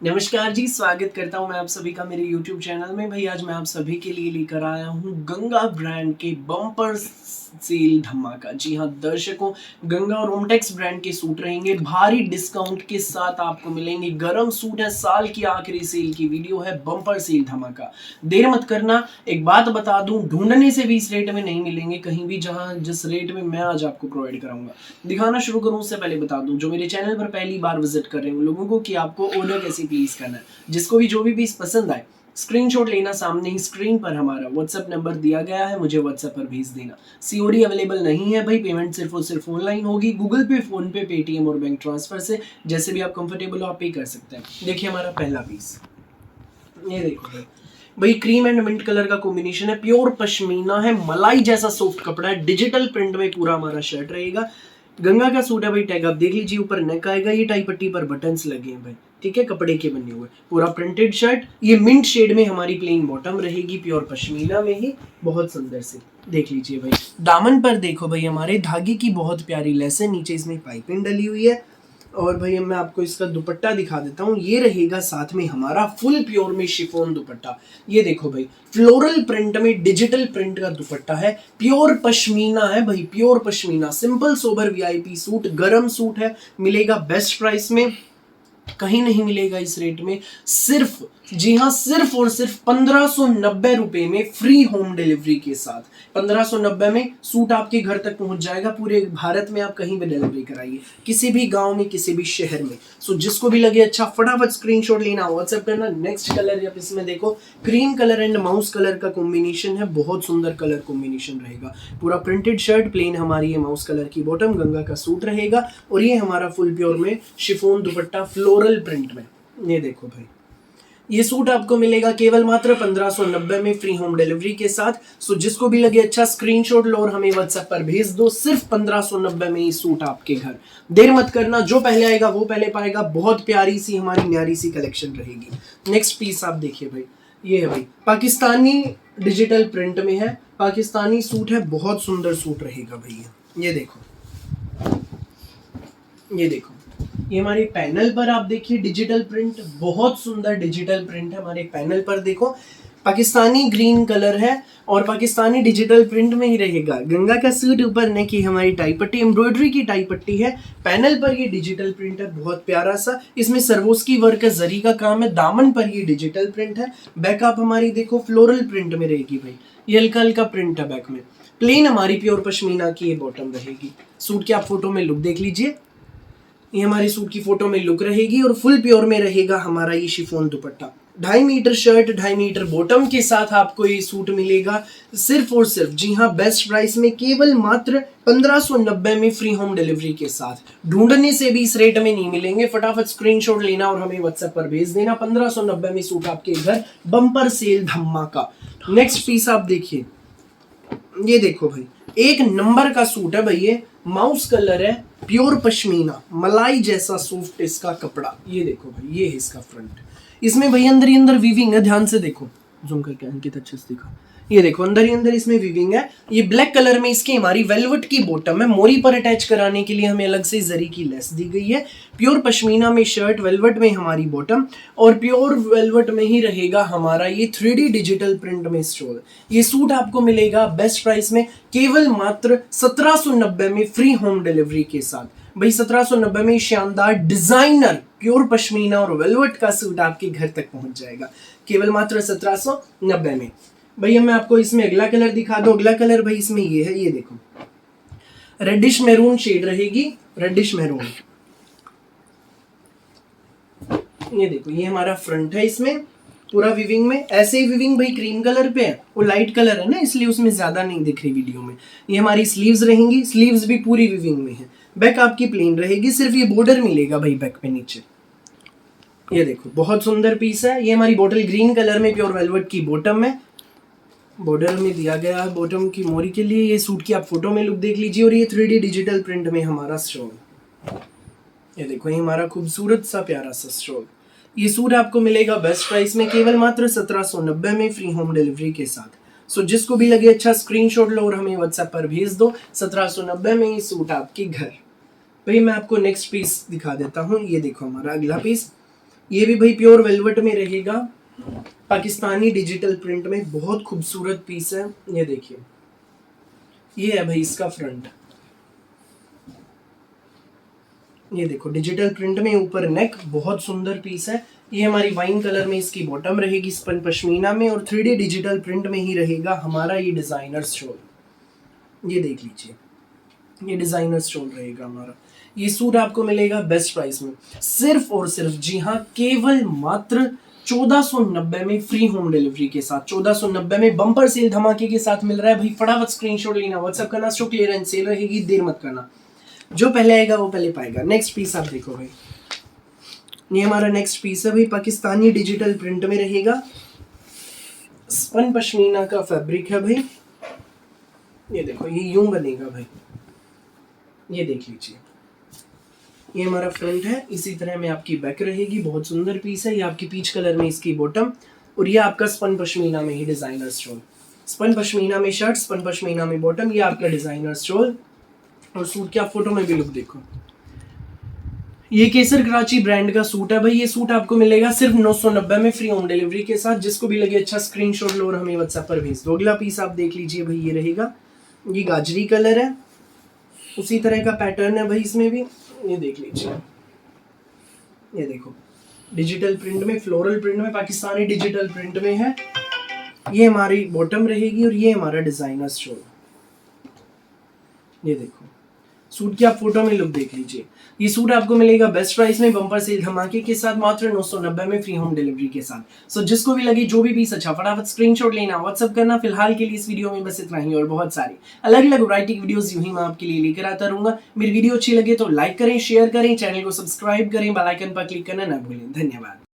नमस्कार जी, स्वागत करता हूँ मैं आप सभी का मेरे YouTube चैनल में। भाई आज मैं आप सभी के लिए लेकर आया हूँ गंगा ब्रांड के बम्पर सेल धमाका। जी हाँ दर्शकों, गंगा और ओमटेक्स ब्रांड के सूट रहेंगे भारी डिस्काउंट के साथ आपको मिलेंगे। गरम सूट है, साल की आखिरी सेल की वीडियो है, बम्पर सेल धमाका। देर मत करना। एक बात बता दूं, ढूंढने से भी इस रेट में नहीं मिलेंगे कहीं भी, जहां जिस रेट में मैं आज आपको प्रोवाइड कराऊंगा। दिखाना शुरू करूं उससे पहले बता दूं, जो मेरे चैनल पर पहली बार विजिट कर रहे हैं उन लोगों को कि आपको ऑर्डर कैसे प्लेस करना है। जिसको भी जो भी पीस पसंद आए स्क्रीनशॉट लेना, सामने ही स्क्रीन पर हमारा व्हाट्सएप नंबर दिया गया है, मुझे व्हाट्सएप पर भेज देना। सीओडी अवेलेबल नहीं है भाई, पेमेंट सिर्फ और सिर्फ ऑनलाइन होगी, गूगल पे, फोन पे, पेटीएम और बैंक ट्रांसफर से। जैसे भी आप कंफर्टेबल हो आप पे कर सकते हैं। देखिए हमारा पहला पीस, ये देखो भाई क्रीम एंड मिंट कलर का कॉम्बिनेशन है, प्योर पश्मीना है, मलाई जैसा सॉफ्ट कपड़ा है, डिजिटल प्रिंट में पूरा हमारा शर्ट रहेगा। गंगा का सूट है भाई, टैग आप देख लीजिए, ऊपर नेक आएगा, ये टाई पट्टी पर बटन्स लगे हैं भाई, ठीक है, कपड़े के बने हुए, पूरा प्रिंटेड शर्ट। ये मिंट शेड में हमारी प्लेन बॉटम रहेगी, प्योर पश्मीना में ही, बहुत सुंदर से। देख लीजिए भाई, दामन पर देखो भाई हमारे धागे की बहुत प्यारी लेस है, नीचे इसमें पाइपिंग डली हुई है। और भाई मैं आपको इसका दुपट्टा दिखा देता हूँ, ये रहेगा साथ में हमारा फुल प्योर में शिफॉन दुपट्टा। ये देखो भाई, फ्लोरल प्रिंट में डिजिटल प्रिंट का दुपट्टा है, प्योर पश्मीना है भाई, pure pashmina. Simple sober VIP suit, गरम सूट है, मिलेगा बेस्ट प्राइस में, कहीं नहीं मिलेगा इस रेट में। सिर्फ, जी हाँ, सिर्फ और सिर्फ 1590 रुपए में फ्री होम डिलीवरी के साथ। 1590 में सूट आपके घर तक पहुंच जाएगा। पूरे भारत में आप कहीं भी डिलीवरी कराइए, किसी भी गांव में, किसी भी शहर में। सो जिसको भी लगे अच्छा, फटाफट स्क्रीनशॉट लेना, व्हाट्सएप करना। नेक्स्ट कलर आप इसमें देखो, cream colour and mouse colour का कॉम्बिनेशन है, बहुत सुंदर कलर कॉम्बिनेशन रहेगा। पूरा प्रिंटेड शर्ट, प्लेन हमारी ये माउस कलर की बॉटम, गंगा का सूट रहेगा, और ये हमारा फुल प्योर में शिफॉन दुपट्टा फ्लोरल प्रिंट में। ये देखो भाई, ये सूट आपको मिलेगा केवल मात्र 1590 में फ्री होम डिलीवरी के साथ। सो जिसको भी लगे अच्छा, स्क्रीनशॉट लो और हमें व्हाट्सएप पर भेज दो। सिर्फ 1590 में ये सूट आपके घर। देर मत करना, जो पहले आएगा वो पहले पाएगा। बहुत प्यारी सी हमारी न्यारी सी कलेक्शन रहेगी। नेक्स्ट पीस आप देखिए भाई, ये है भाई पाकिस्तानी डिजिटल प्रिंट में है, पाकिस्तानी सूट है, बहुत सुंदर सूट रहेगा भैया। ये देखो, ये देखो, ये हमारे पैनल पर आप देखिए डिजिटल प्रिंट, बहुत सुंदर डिजिटल प्रिंट है हमारे पैनल पर। देखो पाकिस्तानी ग्रीन कलर है और पाकिस्तानी डिजिटल प्रिंट में ही रहेगा। गंगा का सूट, ऊपर ने की हमारी टाई पट्टी, एम्ब्रॉयडरी की टाई पट्टी है, पैनल पर ये डिजिटल प्रिंट है, बहुत प्यारा सा। इसमें सर्वोस्की वर्क है, जरी का काम है, दामन पर ये डिजिटल प्रिंट है। बैक आप हमारी देखो फ्लोरल प्रिंट में रहेगी भाई, ये हल्का हल्का प्रिंट है बैक में। प्लेन हमारी प्योर पश्मीना की ये बॉटम रहेगी। सूट की आप फोटो में लुक देख लीजिए, ये हमारे सूट की फोटो में लुक रहेगी, और फुल प्योर में रहेगा हमारा ये chiffon dupatta. 2.5 metre shirt, 2.5 metre bottom के साथ आपको ये सूट मिलेगा सिर्फ और सिर्फ, जी हाँ, बेस्ट प्राइस में, केवल मात्र 1590 में फ्री होम डिलीवरी के साथ। ढूंढने से भी इस रेट में नहीं मिलेंगे। फटाफट स्क्रीनशॉट लेना और हमें व्हाट्सएप पर भेज देना। 1590 में सूट आपके घर, बम्पर सेल धमाका। नेक्स्ट पीस आप देखिए, ये देखो भाई, एक नंबर का सूट है भाई, ये माउस कलर है, प्योर पश्मीना, मलाई जैसा सॉफ्ट इसका कपड़ा। ये देखो भाई, ये है इसका फ्रंट, इसमें भाई अंदर ही अंदर वीविंग है, ध्यान से देखो, जूम करके अंकित अच्छे से दिखा। ये देखो अंदर ही अंदर इसमें वीविंग है। ये ब्लैक कलर में इसकी हमारी वेलवेट की बॉटम है, मोरी पर अटैच कराने के लिए हमें अलग से जरी की लेस दी गई है। प्योर पश्मीना में शर्ट, वेलवेट में हमारी बॉटम, और प्योर वेलवेट में ही रहेगा हमारा ये 3D डिजिटल प्रिंट में स्टोल। ये सूट आपको मिलेगा बेस्ट प्राइस में, केवल मात्र 1790 में फ्री होम डिलीवरी के साथ। भाई 1790 में शानदार डिजाइनर प्योर पश्मीना और वेलवेट का सूट आपके घर तक पहुंच जाएगा, केवल मात्र 1790 में। भैया मैं आपको इसमें अगला कलर दिखा दूं। अगला कलर भाई इसमें ये है, ये देखो, रेडिश मैरून शेड रहेगी, रेडिश मैरून। ये देखो, ये हमारा फ्रंट है, इसमें पूरा विविंग में, ऐसे ही विविंग भाई क्रीम कलर पे है, वो लाइट कलर है ना, इसलिए उसमें ज्यादा नहीं दिख रही वीडियो में। ये हमारी स्लीव्स रहेंगी, स्लीव्स भी पूरी विविंग में है। बैक आपकी प्लेन रहेगी, सिर्फ ये बॉर्डर मिलेगा भाई बैक पे नीचे। ये देखो, बहुत सुंदर पीस है। ये हमारी बॉटल ग्रीन कलर में प्योर वेलवेट की बॉटम है, बॉर्डर में दिया गया है बॉटम की मोरी के लिए। ये सूट की आप फोटो में लुक देख लीजिए, और ये 3D डिजिटल प्रिंट में हमारा स्टोल। ये देखो, ये हमारा खूबसूरत सा प्यारा सा स्टोल। ये सूट आपको मिलेगा बेस्ट प्राइस में, केवल मात्र 1790 में फ्री होम डिलीवरी के साथ। सो जिसको भी लगे अच्छा, स्क्रीनशॉट लो और हमें व्हाट्सएप पर भेज दो। 1790 में ये सूट आपके घर। भाई मैं आपको नेक्स्ट पीस दिखा देता हूँ, ये देखो हमारा अगला पीस, ये भी भाई प्योर वेलवेट में रहेगा, पाकिस्तानी डिजिटल प्रिंट में, बहुत खूबसूरत पीस है। ये देखिए, ये है भाई इसका फ्रंट, ये देखो डिजिटल प्रिंट में, ऊपर नेक, बहुत सुंदर पीस है। ये हमारी वाइन कलर में इसकी बॉटम रहेगी स्पन पश्मीना में, और 3D डिजिटल प्रिंट में ही रहेगा हमारा ये डिजाइनर शॉल। ये देख लीजिए, ये डिजाइनर शॉल रहेगा हमारा। ये सूट आपको मिलेगा बेस्ट प्राइस में, सिर्फ और सिर्फ, जी हाँ, केवल मात्र 1490 में, फ्री होम डिलीवरी के साथ। 1490 में बम्पर सेल धमाके के साथ मिल रहा है भाई। फटाफट स्क्रीनशॉट लेना, व्हाट्सएप करना, स्टॉक क्लियरेंस सेल रहेगी, देर मत करना, जो पहले आएगा वो पहले पाएगा। नेक्स्ट पीस आप देखो भाई, ये हमारा नेक्स्ट पीस है भाई, पाकिस्तानी डिजिटल प्रिंट में रहेगा, स्पन पश्मीना का फैब्रिक है भाई। ये देखो, ये यूं बनेगा भाई, ये देख लीजिए, ये हमारा फ्रंट है, इसी तरह में आपकी बैक रहेगी, बहुत सुंदर पीस है। ये आपकी पीच कलर में इसकी बॉटम, और ये आपका स्पन पश्मीना में ही डिजाइनर स्टोल, स्पन पश्मीना में शर्ट, स्पन पश्मीना में बॉटम, ये आपका डिजाइनर स्टोल। और सूट की आप फोटो में भी लुक देखो, ये केसर कराची ब्रांड का सूट है भाई। ये सूट आपको मिलेगा सिर्फ 990 में, फ्री होम डिलीवरी के साथ। जिसको भी लगे अच्छा स्क्रीनशॉट लो और हमें व्हाट्सएप पर भेज दो। अगला पीस आप देख लीजिए भाई, ये रहेगा, ये गाजरी कलर है, उसी तरह का पैटर्न है भाई इसमें भी। ये देख लीजिए, ये देखो डिजिटल प्रिंट में, फ्लोरल प्रिंट में, पाकिस्तानी डिजिटल प्रिंट में है। ये हमारी बॉटम रहेगी, और ये हमारा डिजाइनर स्टोल। ये देखो, सूट की आप फोटो में लुक देख लीजिए। ये सूट आपको मिलेगा बेस्ट प्राइस में, बम्पर सेल धमाके के साथ, मात्र 990 में, फ्री होम डिलीवरी के साथ। सो जिसको भी लगे, जो भी पीस अच्छा, फटाफट स्क्रीनशॉट लेना, व्हाट्सअप करना। फिलहाल के लिए इस वीडियो में बस इतना ही, और बहुत सारी अलग अलग वैरायटी की वीडियोस यूं ही मैं आपके लिए लेकर आता रहूंगा। मेरी वीडियो अच्छी लगे तो लाइक करें, शेयर करें, चैनल को सब्सक्राइब करें, बेल आइकन पर क्लिक करना ना भूलें। धन्यवाद।